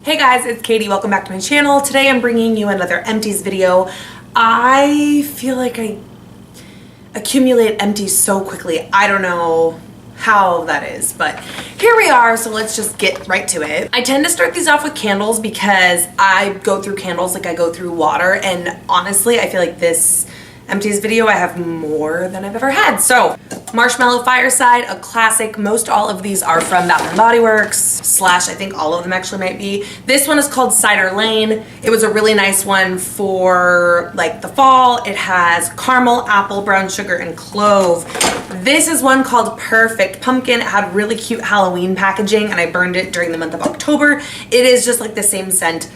Hey guys, it's Katie. Welcome back to my channel. Today I'm bringing you another Empties video. I feel like I accumulate empties so quickly. I don't know how that is, but here we are, so let's just get right to it. I tend to start these off with candles because I go through candles like I go through water, and honestly I feel like this Empties video I have more than I've ever had. So Marshmallow Fireside, a classic. Most all of these are from Bath & Body Works, slash I think all of them actually might be. This one is called Cider Lane. It was a really nice one for like the fall. It has caramel, apple, brown sugar, and clove. This is one called Perfect Pumpkin. It had really cute Halloween packaging and I burned it during the month of October. It is just like the same scent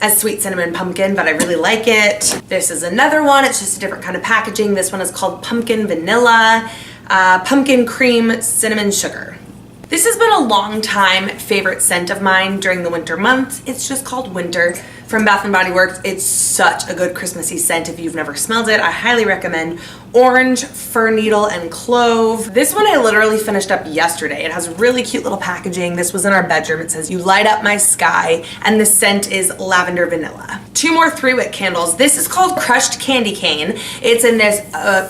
as Sweet Cinnamon Pumpkin, but I really like it. This is another one. It's just a different kind of packaging. This one is called Pumpkin Vanilla, Pumpkin Cream, Cinnamon Sugar. This has been a long time favorite scent of mine during the winter months. It's just called Winter from Bath & Body Works. It's such a good Christmassy scent. If you've never smelled it, I highly recommend. Orange, fir needle, and clove. This one I literally finished up yesterday. It has really cute little packaging. This was in our bedroom. It says, "You light up my sky," and the scent is lavender vanilla. Two more 3-wick candles. This is called Crushed Candy Cane. It's in this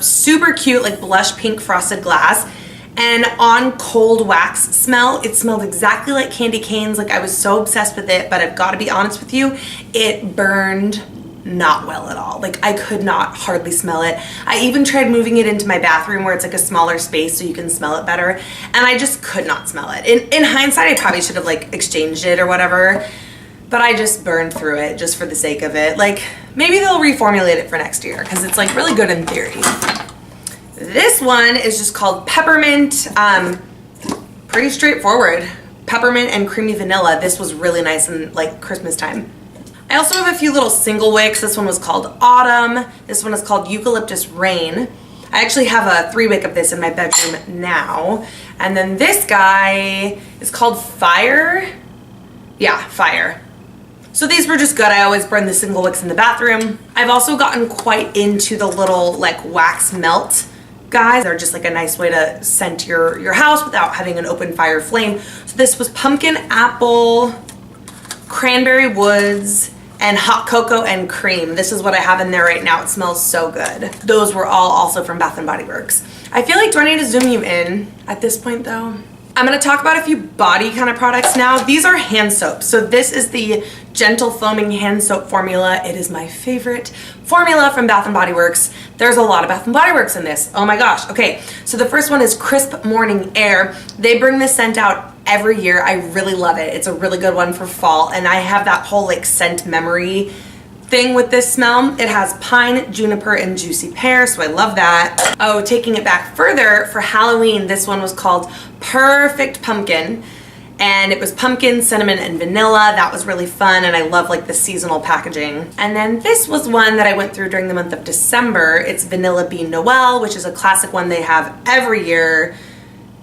super cute like blush pink frosted glass. And on cold wax smell, it smelled exactly like candy canes. Like I was so obsessed with it, but I've got to be honest with you, it burned not well at all. Like I could not hardly smell it. I even tried moving it into my bathroom where it's like a smaller space so you can smell it better, and I just could not smell it. In hindsight, I probably should have like exchanged it or whatever, but I just burned through it just for the sake of it. Like maybe they'll reformulate it for next year because it's like really good in theory. This one is just called Peppermint. Pretty straightforward. Peppermint and creamy vanilla. This was really nice in like Christmas time. I also have a few little single wicks. This one was called Autumn. This one is called Eucalyptus Rain. I actually have a 3-wick of this in my bedroom now. And then this guy is called Fire. Yeah, Fire. So these were just good. I always burn the single wicks in the bathroom. I've also gotten quite into the little like wax melt guys. They're just like a nice way to scent your house without having an open fire flame. So this was Pumpkin Apple, Cranberry Woods, and Hot Cocoa and Cream. This is what I have in there right now. It smells so good. Those were all also from Bath & Body Works. I feel like, do I need to zoom you in at this point though? I'm gonna talk about a few body kind of products now. These are hand soaps. So this is the Gentle Foaming Hand Soap formula. It is my favorite formula from Bath & Body Works. There's a lot of Bath & Body Works in this. Oh my gosh. Okay, so the first one is Crisp Morning Air. They bring this scent out every year. I really love it. It's a really good one for fall, and I have that whole like scent memory thing with this smell. It has pine, juniper, and juicy pear, so I love that. Oh, taking it back further, for Halloween, this one was called Perfect Pumpkin, and it was pumpkin, cinnamon, and vanilla. That was really fun, and I love like the seasonal packaging. And then this was one that I went through during the month of December. It's Vanilla Bean Noel, which is a classic one they have every year.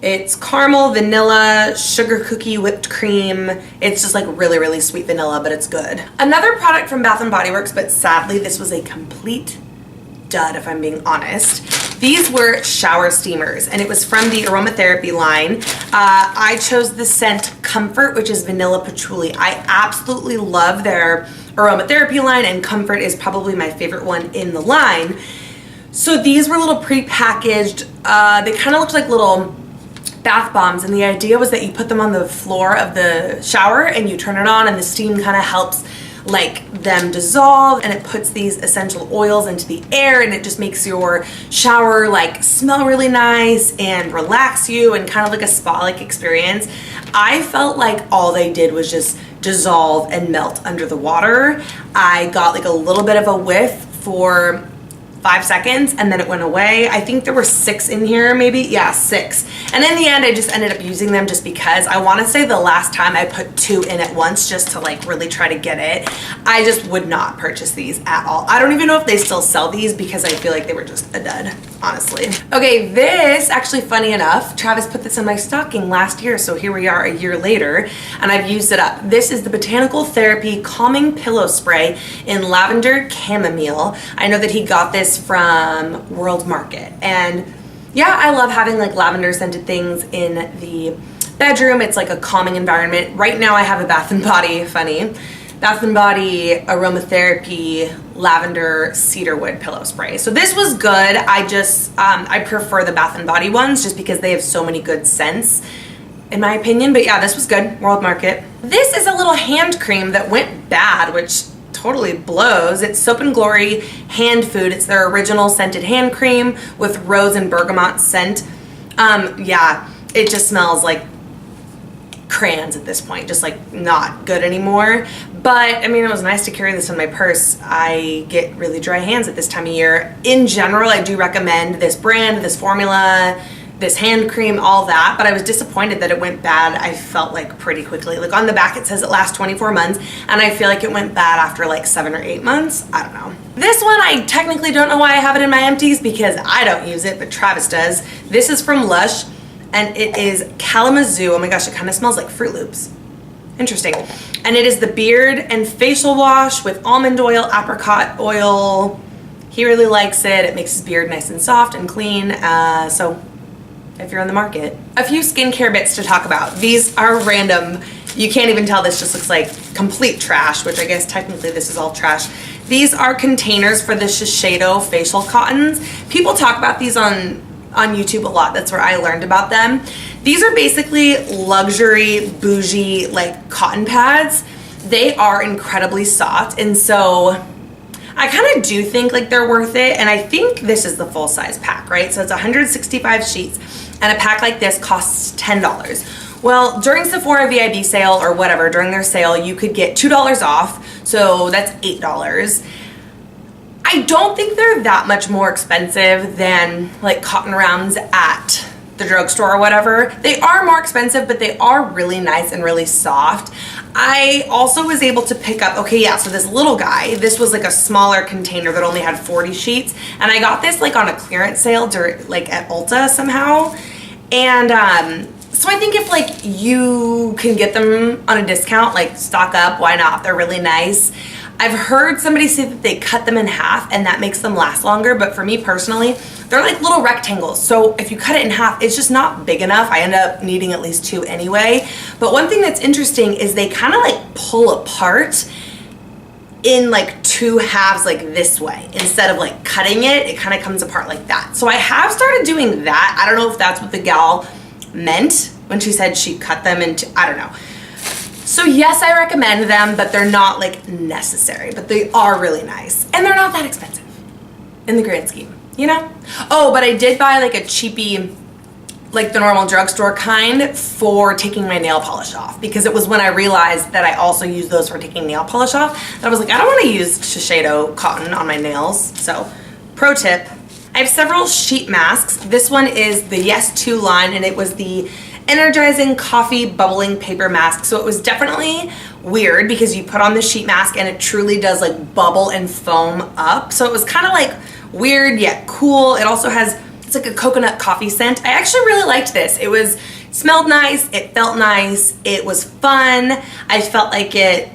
It's caramel, vanilla, sugar cookie, whipped cream. It's just like really, really sweet vanilla, but it's good. Another product from Bath & Body Works, but sadly this was a complete dud if I'm being honest. These were shower steamers, and it was from the aromatherapy line. I chose the scent Comfort, which is vanilla patchouli. I absolutely love their aromatherapy line, and Comfort is probably my favorite one in the line. So these were little pre-packaged, they kind of looked like little bath bombs, and the idea was that you put them on the floor of the shower and you turn it on, and the steam kind of helps like them dissolve, and it puts these essential oils into the air, and it just makes your shower like smell really nice and relax you, and kind of like a spa-like experience. I felt like all they did was just dissolve and melt under the water. I got like a little bit of a whiff for 5 seconds, and then it went away. I think there were 6 in here, maybe. Yeah, 6. And in the end, I just ended up using them just because. I want to say the last time I put 2 in at once just to like really try to get it. I just would not purchase these at all. I don't even know if they still sell these because I feel like they were just a dud, honestly. Okay, this, actually funny enough, Travis put this in my stocking last year, so here we are a year later, and I've used it up. This is the Botanical Therapy Calming Pillow Spray in Lavender Chamomile. I know that he got this from World Market, and yeah, I love having like lavender scented things in the bedroom. It's like a calming environment. Right now I have a Bath & Body, funny, Bath & Body Aromatherapy Lavender Cedarwood Pillow Spray. So this was good. I prefer the Bath & Body ones just because they have so many good scents, in my opinion. But yeah, this was good. World Market. This is a little hand cream that went bad, which totally blows. It's Soap & Glory Hand Food. It's their original scented hand cream with rose and bergamot scent. Yeah, it just smells like crayons at this point, just like not good anymore. But I mean, it was nice to carry this in my purse. I get really dry hands at this time of year. In general, I do recommend this brand, this formula, this hand cream, all that, but I was disappointed that it went bad. I felt like pretty quickly. Like on the back it says it lasts 24 months, and I feel like it went bad after like 7 or 8 months. I don't know. This one, I technically don't know why I have it in my empties because I don't use it, but Travis does. This is from Lush, and it is Kalamazoo. Oh my gosh, it kind of smells like Fruit Loops. Interesting. And it is the beard and facial wash with almond oil, apricot oil. He really likes it. It makes his beard nice and soft and clean. So if you're on the market. A few skincare bits to talk about. These are random. You can't even tell this just looks like complete trash, which I guess technically this is all trash. These are containers for the Shiseido facial cottons. People talk about these on YouTube a lot. That's where I learned about them. These are basically luxury, bougie, like cotton pads. They are incredibly soft, and so I kind of do think like they're worth it, and I think this is the full size pack, right? So it's 165 sheets, and a pack like this costs $10. Well, during Sephora VIB sale or whatever, during their sale, you could get $2 off, so that's $8. I don't think they're that much more expensive than like cotton rounds at the drugstore or whatever. They are more expensive, but they are really nice and really soft. I also was able to pick up, okay, yeah, so this little guy, this was like a smaller container that only had 40 sheets, and I got this like on a clearance sale during, like at Ulta somehow. And so I think if like you can get them on a discount, like stock up, why not? They're really nice. I've heard somebody say that they cut them in half and that makes them last longer, but for me personally, they're like little rectangles. So if you cut it in half, it's just not big enough. I end up needing at least 2 anyway. But one thing that's interesting is they kind of like pull apart in like 2 halves like this way. Instead of like cutting it, it kind of comes apart like that. So I have started doing that. I don't know if that's what the gal meant when she said she cut them into, I don't know. So yes, I recommend them, but they're not like necessary, but they are really nice. And they're not that expensive in the grand scheme, you know? Oh, but I did buy like a cheapy, like the normal drugstore kind for taking my nail polish off, because it was when I realized that I also use those for taking nail polish off that I was like, I don't want to use Shiseido cotton on my nails. So pro tip, I have several sheet masks. This one is the Yes 2 line, and it was the energizing coffee bubbling paper mask. So it was definitely weird because you put on the sheet mask and it truly does like bubble and foam up. So it was kind of like weird yet cool. It also has, it's like a coconut coffee scent. I actually really liked this. It smelled nice, it felt nice, it was fun. I felt like it,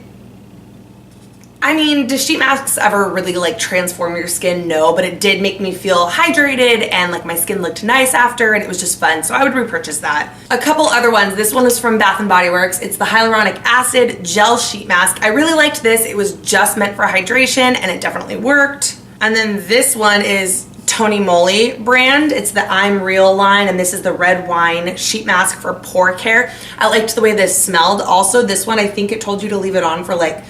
I mean, do sheet masks ever really like transform your skin? No, but it did make me feel hydrated and like my skin looked nice after, and it was just fun. So I would repurchase that. A couple other ones. This one is from Bath & Body Works. It's the hyaluronic acid gel sheet mask. I really liked this. It was just meant for hydration and it definitely worked. And then this one is Tony Moly brand. It's the I'm Real line, and this is the red wine sheet mask for pore care. I liked the way this smelled. Also, this one, I think it told you to leave it on for like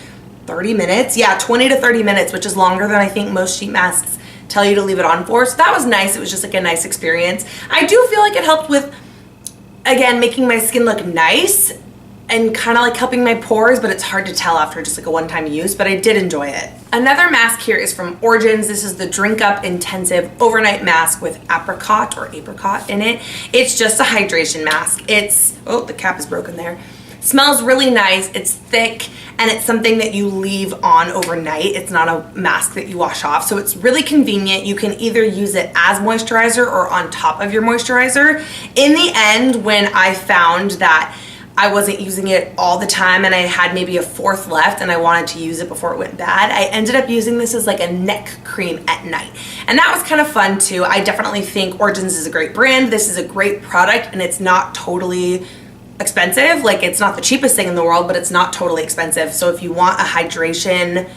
30 minutes. Yeah, 20 to 30 minutes, which is longer than I think most sheet masks tell you to leave it on for. So that was nice. It was just like a nice experience. I do feel like it helped with, again, making my skin look nice and kind of like helping my pores, but it's hard to tell after just like a one-time use, but I did enjoy it. Another mask here is from Origins. This is the Drink Up Intensive Overnight Mask with apricot in it. It's just a hydration mask. It's, oh, the cap is broken there. Smells really nice, it's thick, and it's something that you leave on overnight. It's not a mask that you wash off, so it's really convenient. You can either use it as moisturizer or on top of your moisturizer. In the end, when I found that I wasn't using it all the time and I had maybe a fourth left and I wanted to use it before it went bad, I ended up using this as like a neck cream at night. And that was kind of fun too. I definitely think Origins is a great brand. This is a great product, and it's not totally expensive. Like, it's not the cheapest thing in the world, but it's not totally expensive. So if you want a hydration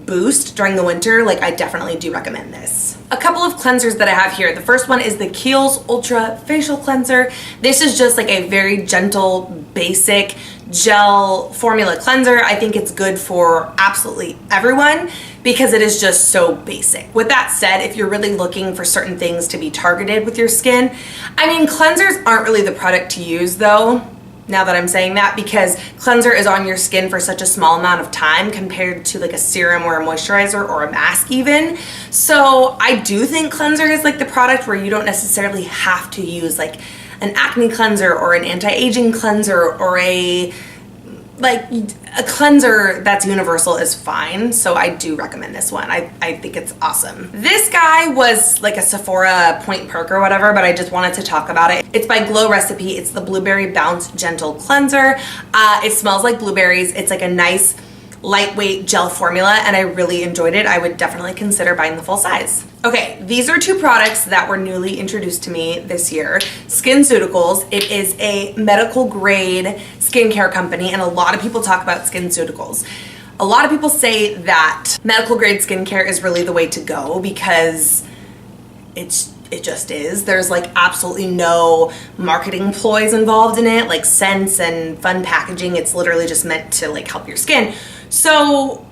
boost during the winter, like, I definitely do recommend this. A couple of cleansers that I have here. The first one is the Kiehl's Ultra Facial Cleanser. This is just like a very gentle, basic gel formula cleanser. I think it's good for absolutely everyone because it is just so basic. With that said, if you're really looking for certain things to be targeted with your skin, I mean, cleansers aren't really the product to use though, now that I'm saying that, because cleanser is on your skin for such a small amount of time compared to like a serum or a moisturizer or a mask even. So I do think cleanser is like the product where you don't necessarily have to use like an acne cleanser or an anti-aging cleanser or a cleanser that's universal is fine. So I do recommend this one. I think it's awesome. This guy was like a Sephora point perk or whatever, but I just wanted to talk about it. It's by Glow Recipe. It's the Blueberry Bounce Gentle Cleanser. It smells like blueberries. It's like a nice lightweight gel formula and I really enjoyed it. I would definitely consider buying the full size. Okay, these are two products that were newly introduced to me this year. SkinCeuticals. It is a medical grade skincare company and a lot of people talk about SkinCeuticals. A lot of people say that medical grade skincare is really the way to go because it just is. There's like absolutely no marketing ploys involved in it, like scents and fun packaging. It's literally just meant to like help your skin. So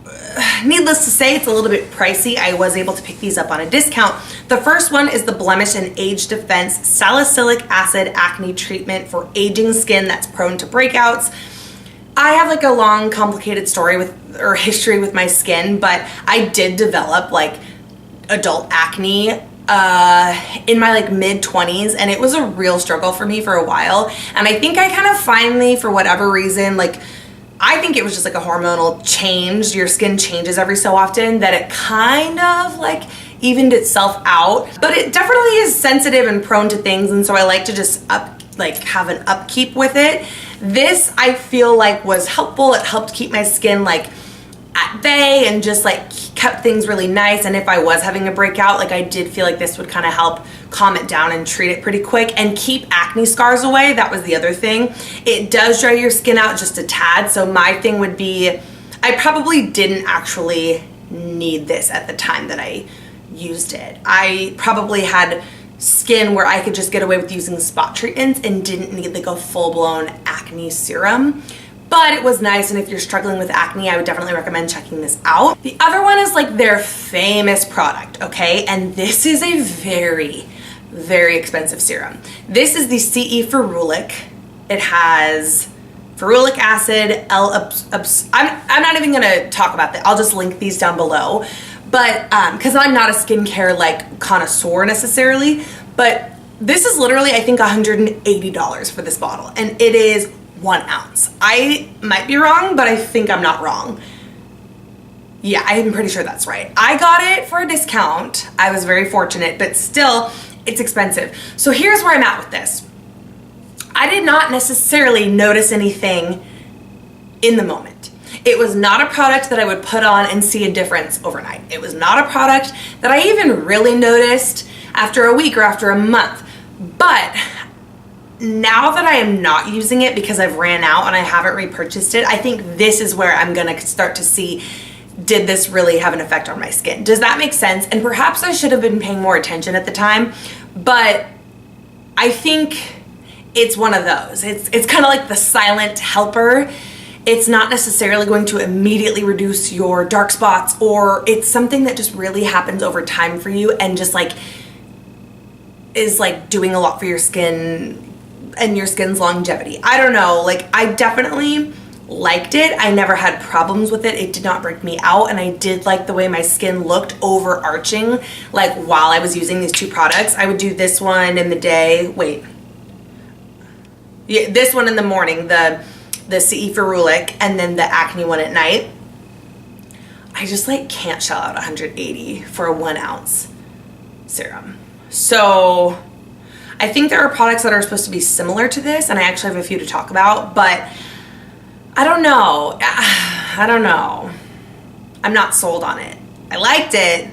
needless to say, it's a little bit pricey. I was able to pick these up on a discount. The first one is the Blemish and Age Defense Salicylic Acid Acne Treatment for Aging Skin that's prone to breakouts. I have like a long, complicated history with my skin, but I did develop like adult acne in my like mid-20s, and it was a real struggle for me for a while. And I think I kind of finally, for whatever reason, like I think it was just like a hormonal change. Your skin changes every so often that it kind of like evened itself out, but it definitely is sensitive and prone to things. And so I like to just have an upkeep with it. This I feel like was helpful. It helped keep my skin like at bay and just like kept things really nice. And if I was having a breakout, like I did feel like this would kind of help calm it down and treat it pretty quick and keep acne scars away. That was the other thing. It does dry your skin out just a tad. So my thing would be, I probably didn't actually need this at the time that I used it. I probably had skin where I could just get away with using spot treatments and didn't need like a full-blown acne serum. But it was nice, and if you're struggling with acne, I would definitely recommend checking this out. The other one is like their famous product, okay? And this is a very, very expensive serum. This is the CE Ferulic. It has ferulic acid, I'm not even gonna talk about that. I'll just link these down below. But, because I'm not a skincare like connoisseur necessarily, but this is literally, I think, $180 for this bottle, and it is 1 ounce. I might be wrong, but I think I'm not wrong. Yeah, I'm pretty sure that's right. I got it for a discount. I was very fortunate, but still, it's expensive. So here's where I'm at with this. I did not necessarily notice anything in the moment. It was not a product that I would put on and see a difference overnight. It was not a product that I even really noticed after a week or after a month. But now that I am not using it because I've ran out and I haven't repurchased it, I think this is where I'm gonna start to see, did this really have an effect on my skin? Does that make sense? And perhaps I should have been paying more attention at the time, but I think it's one of those. It's kind of like the silent helper. It's not necessarily going to immediately reduce your dark spots, or it's something that just really happens over time for you and just like is like doing a lot for your skin and your skin's longevity. I don't know, like I definitely liked it. I never had problems with it. It did not break me out, and I did like the way my skin looked overarching like while I was using these two products. I would do this one in the day, this one in the morning, the CE Ferulic, and then the acne one at night. I just like can't shell out $180 for a 1 ounce serum. So I think there are products that are supposed to be similar to this, and I actually have a few to talk about, but I don't know. I don't know. I'm not sold on it. I liked it,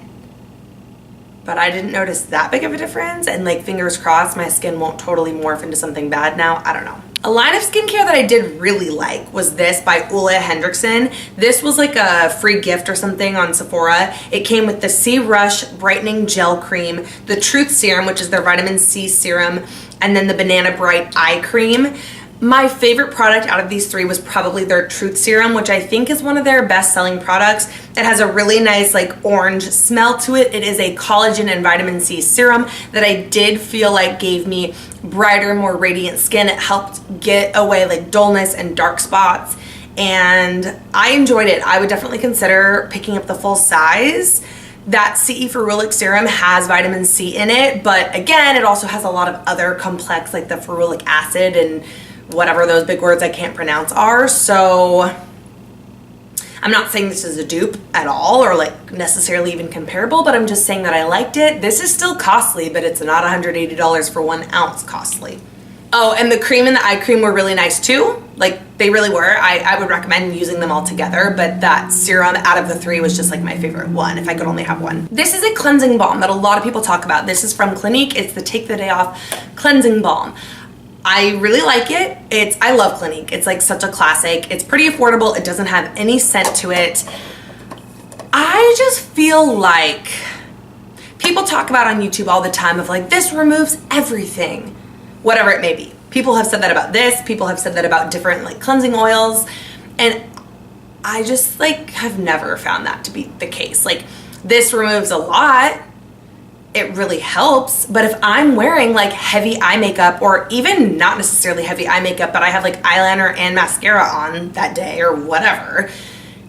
but I didn't notice that big of a difference, and like fingers crossed my skin won't totally morph into something bad now. I don't know. A line of skincare that I did really like was this by Ole Hendrickson. This was like a free gift or something on Sephora. It came with the C Rush Brightening Gel Cream, the Truth Serum, which is their vitamin C serum, and then the Banana Bright Eye Cream. My favorite product out of these three was probably their Truth Serum, which I think is one of their best-selling products. It has a really nice like orange smell to it. It is a collagen and vitamin C serum that I did feel like gave me brighter, more radiant skin. It helped get away like dullness and dark spots, and I enjoyed it. I would definitely consider picking up the full size. That CE Ferulic serum has vitamin C in it, but again, it also has a lot of other complex like the ferulic acid and whatever those big words I can't pronounce are. So I'm not saying this is a dupe at all or like necessarily even comparable, but I'm just saying that I liked it. This is still costly, but it's not $180 for 1 ounce costly. Oh, and the cream and the eye cream were really nice too. Like they really were. I would recommend using them all together, but that serum out of the three was just like my favorite one if I could only have one. This is a cleansing balm that a lot of people talk about. This is from Clinique. It's the Take the Day Off cleansing balm. I really like it. I love Clinique. It's like such a classic. It's pretty affordable. It doesn't have any scent to it. I just feel like people talk about on YouTube all the time of like, this removes everything, whatever it may be. People have said that about this. People have said that about different like cleansing oils. And I just like have never found that to be the case. Like this removes a lot. It really helps, but if I'm wearing like heavy eye makeup, or even not necessarily heavy eye makeup, but I have like eyeliner and mascara on that day or whatever,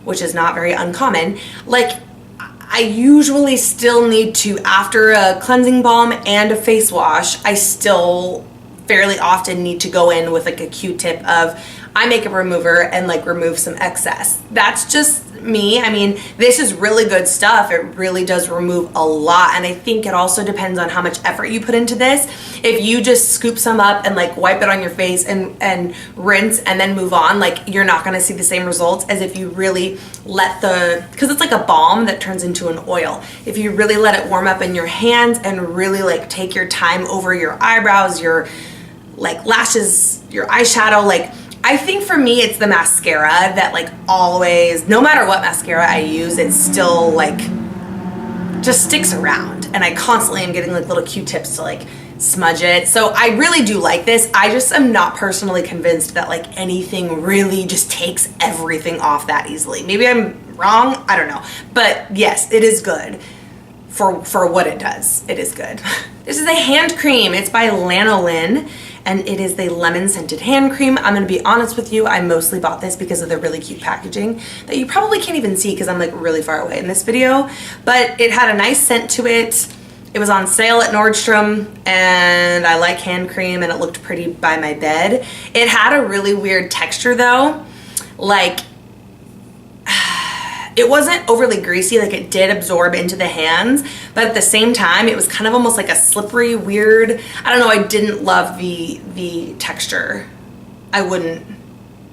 which is not very uncommon, like I usually still need to, after a cleansing balm and a face wash, I still fairly often need to go in with like a Q-tip of eye makeup remover and like remove some excess. That's just me. I mean, this is really good stuff. It really does remove a lot, and I think it also depends on how much effort you put into this. If you just scoop some up and like wipe it on your face and rinse and then move on, like you're not going to see the same results as if you really let because it's like a balm that turns into an oil. If you really let it warm up in your hands and really like take your time over your eyebrows, your like lashes, your eyeshadow, like I think for me it's the mascara that like always, no matter what mascara I use, it still like just sticks around, and I constantly am getting like little Q-tips to like smudge it. So I really do like this. I just am not personally convinced that like anything really just takes everything off that easily. Maybe I'm wrong, I don't know. But yes, it is good. For what it does, it is good. This is a hand cream. It's by Lanolin, and it is the lemon scented hand cream. I'm gonna be honest with you, I mostly bought this because of the really cute packaging that you probably can't even see because I'm like really far away in this video, but it had a nice scent to it. It was on sale at Nordstrom, and I like hand cream, and it looked pretty by my bed. It had a really weird texture though. Like, it wasn't overly greasy, like it did absorb into the hands, but at the same time, it was kind of almost like a slippery, weird, I don't know, I didn't love the texture. I wouldn't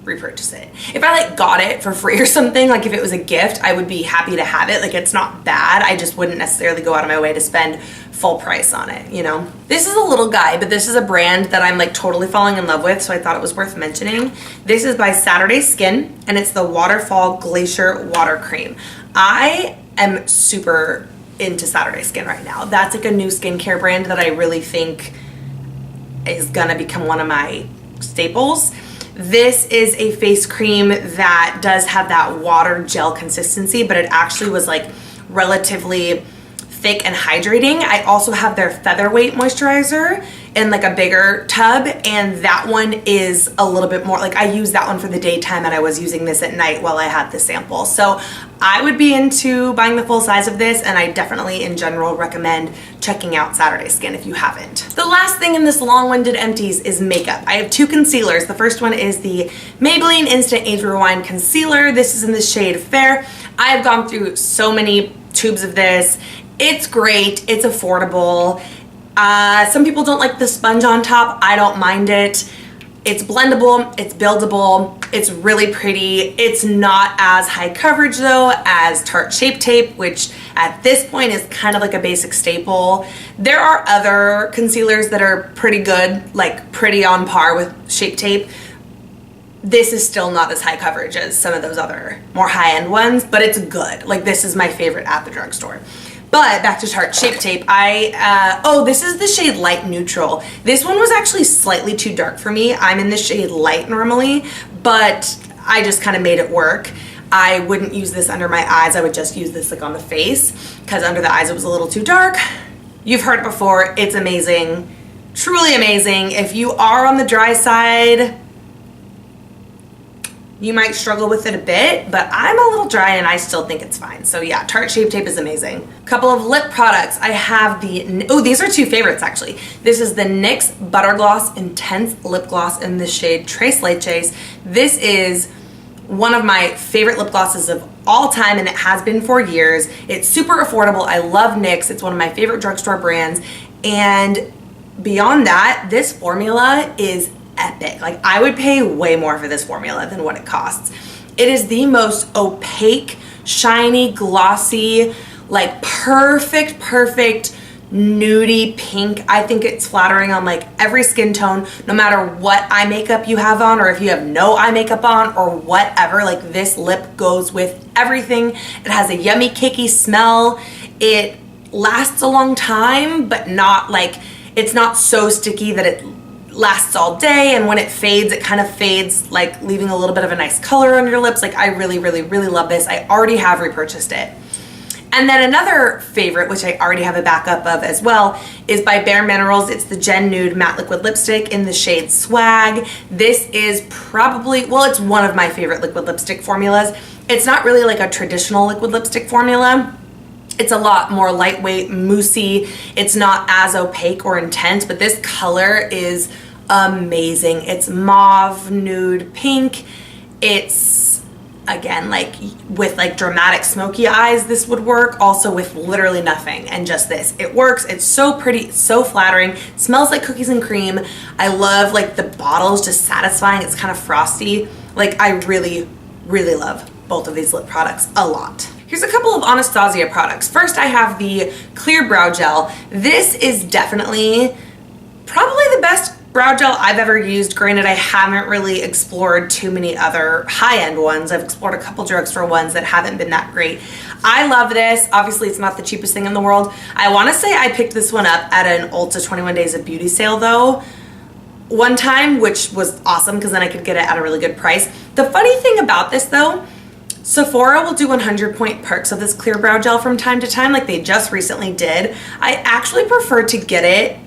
repurchase it. If I like got it for free or something, like if it was a gift, I would be happy to have it. Like it's not bad. I just wouldn't necessarily go out of my way to spend full price on it, you know? This is a little guy, but this is a brand that I'm like totally falling in love with, so I thought it was worth mentioning. This is by Saturday Skin, and it's the Waterfall Glacier Water Cream. I am super into Saturday Skin right now. That's like a new skincare brand that I really think is gonna become one of my staples. This is a face cream that does have that water gel consistency, but it actually was like relatively thick and hydrating. I also have their featherweight moisturizer in like a bigger tub, and that one is a little bit more, like I use that one for the daytime, and I was using this at night while I had the sample. So I would be into buying the full size of this, and I definitely in general recommend checking out Saturday Skin if you haven't. The last thing in this long-winded empties is makeup. I have two concealers. The first one is the Maybelline Instant Age Rewind Concealer. This is in the shade Fair. I have gone through so many tubes of this. It's great, it's affordable. Some people don't like the sponge on top. I don't mind it. It's blendable, it's buildable, it's really pretty. It's not as high coverage though as Tarte Shape Tape, which at this point is kind of like a basic staple. There are other concealers that are pretty good, like pretty on par with Shape Tape. This is still not as high coverage as some of those other more high-end ones, but it's good. Like, this is my favorite at the drugstore. But back to Tarte Shape Tape, this is the shade Light Neutral. This one was actually slightly too dark for me. I'm in the shade Light normally, but I just kind of made it work. I wouldn't use this under my eyes. I would just use this like on the face, because under the eyes it was a little too dark. You've heard it before. It's amazing. Truly amazing. If you are on the dry side, you might struggle with it a bit, but I'm a little dry and I still think it's fine. So yeah, Tarte Shape Tape is amazing. Couple of lip products. I have these are two favorites actually. This is the NYX Butter Gloss Intense Lip Gloss in the shade Tres Leches. This is one of my favorite lip glosses of all time, and it has been for years. It's super affordable. I love NYX. It's one of my favorite drugstore brands. And beyond that, this formula is epic. Like, I would pay way more for this formula than what it costs. It is the most opaque, shiny, glossy, like perfect nudie pink. I think it's flattering on like every skin tone, no matter what eye makeup you have on, or if you have no eye makeup on or whatever. Like, this lip goes with everything. It has a yummy cakey smell. It lasts a long time, but not like, it's not so sticky that it lasts all day, and when it fades, it kind of fades, like leaving a little bit of a nice color on your lips. Like, I really love this. I already have repurchased it. And then another favorite, which I already have a backup of as well, is by Bare Minerals. It's the Gen Nude Matte Liquid Lipstick in the shade Swag. This is probably, well, it's one of my favorite liquid lipstick formulas. It's not really like a traditional liquid lipstick formula. It's a lot more lightweight, moussey. It's not as opaque or intense, but this color is amazing. It's mauve, nude, pink. It's, again, like with like dramatic smoky eyes, this would work. Also with literally nothing and just this. It works. It's so pretty, so flattering. It smells like cookies and cream. I love like the bottle is just satisfying. It's kind of frosty. Like, I really love both of these lip products a lot. Here's a couple of Anastasia products. First, I have the Clear Brow Gel. This is definitely probably the best brow gel I've ever used. Granted, I haven't really explored too many other high-end ones. I've explored a couple drugstore ones that haven't been that great. I love this. Obviously, it's not the cheapest thing in the world. I want to say I picked this one up at an Ulta 21 Days of Beauty sale though, one time, which was awesome because then I could get it at a really good price. The funny thing about this though, Sephora will do 100-point perks of this clear brow gel from time to time, like they just recently did. I actually prefer to get it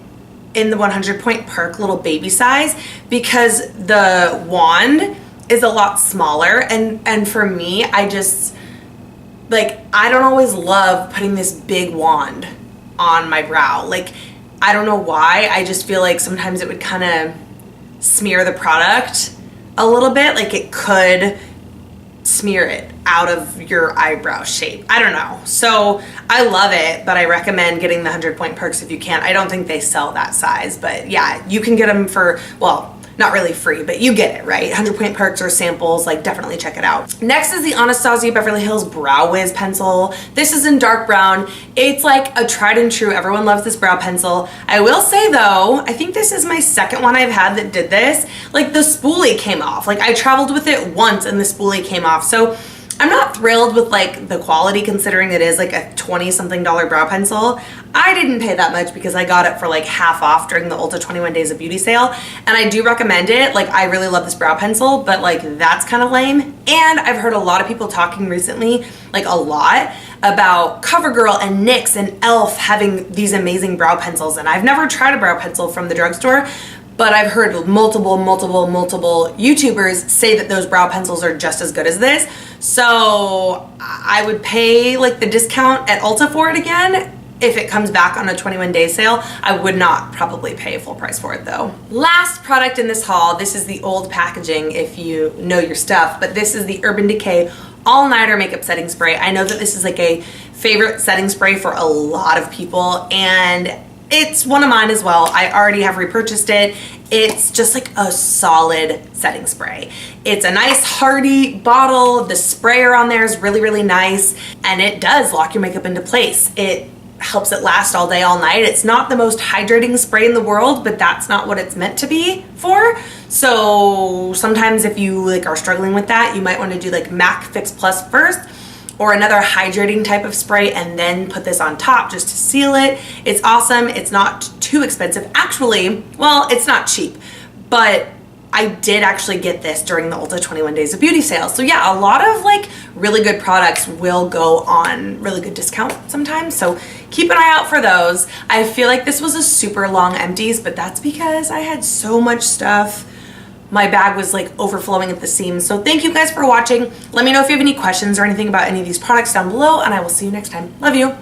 in the 100-point perk little baby size because the wand is a lot smaller, and for me, I just, like, I don't always love putting this big wand on my brow. Like, I don't know why. I just feel like sometimes it would kind of smear the product a little bit. Like, it could smear it out of your eyebrow shape. I don't know. So I love it, but I recommend getting the 100-point perks if you can. I don't think they sell that size, but yeah, you can get them for, well, not really free, but you get it, right? 100-point perks or samples, like, definitely check it out. Next is the Anastasia Beverly Hills Brow Wiz pencil. This is in dark brown. It's like a tried and true. Everyone loves this brow pencil. I will say though, I think this is my second one I've had that did this. Like, the spoolie came off. Like, I traveled with it once and the spoolie came off. So I'm not thrilled with like the quality considering it is like a $20-something brow pencil. I didn't pay that much because I got it for like half off during the Ulta 21 Days of Beauty sale, and I do recommend it. Like, I really love this brow pencil, but like that's kind of lame. And I've heard a lot of people talking recently, like a lot, about CoverGirl and NYX and e.l.f. having these amazing brow pencils, and I've never tried a brow pencil from the drugstore, but I've heard multiple YouTubers say that those brow pencils are just as good as this. So I would pay like the discount at Ulta for it again if it comes back on a 21 day sale. I would not probably pay full price for it though. Last product in this haul, this is the old packaging if you know your stuff, but this is the Urban Decay All Nighter Makeup Setting Spray. I know that this is like a favorite setting spray for a lot of people, and it's one of mine as well. I already have repurchased it. It's just like a solid setting spray. It's a nice hearty bottle. The sprayer on there is really, really nice, and it does lock your makeup into place. It helps it last all day, all night. It's not the most hydrating spray in the world, but that's not what it's meant to be for. So sometimes if you like are struggling with that, you might want to do like MAC Fix Plus first, or another hydrating type of spray, and then put this on top just to seal it. It's awesome. It's not too expensive. Actually, well, it's not cheap, but I did actually get this during the Ulta 21 Days of Beauty sale. So yeah, a lot of like really good products will go on really good discount sometimes. So keep an eye out for those. I feel like this was a super long empties, but that's because I had so much stuff. My bag was like overflowing at the seams. So thank you guys for watching. Let me know if you have any questions or anything about any of these products down below, and I will see you next time. Love you.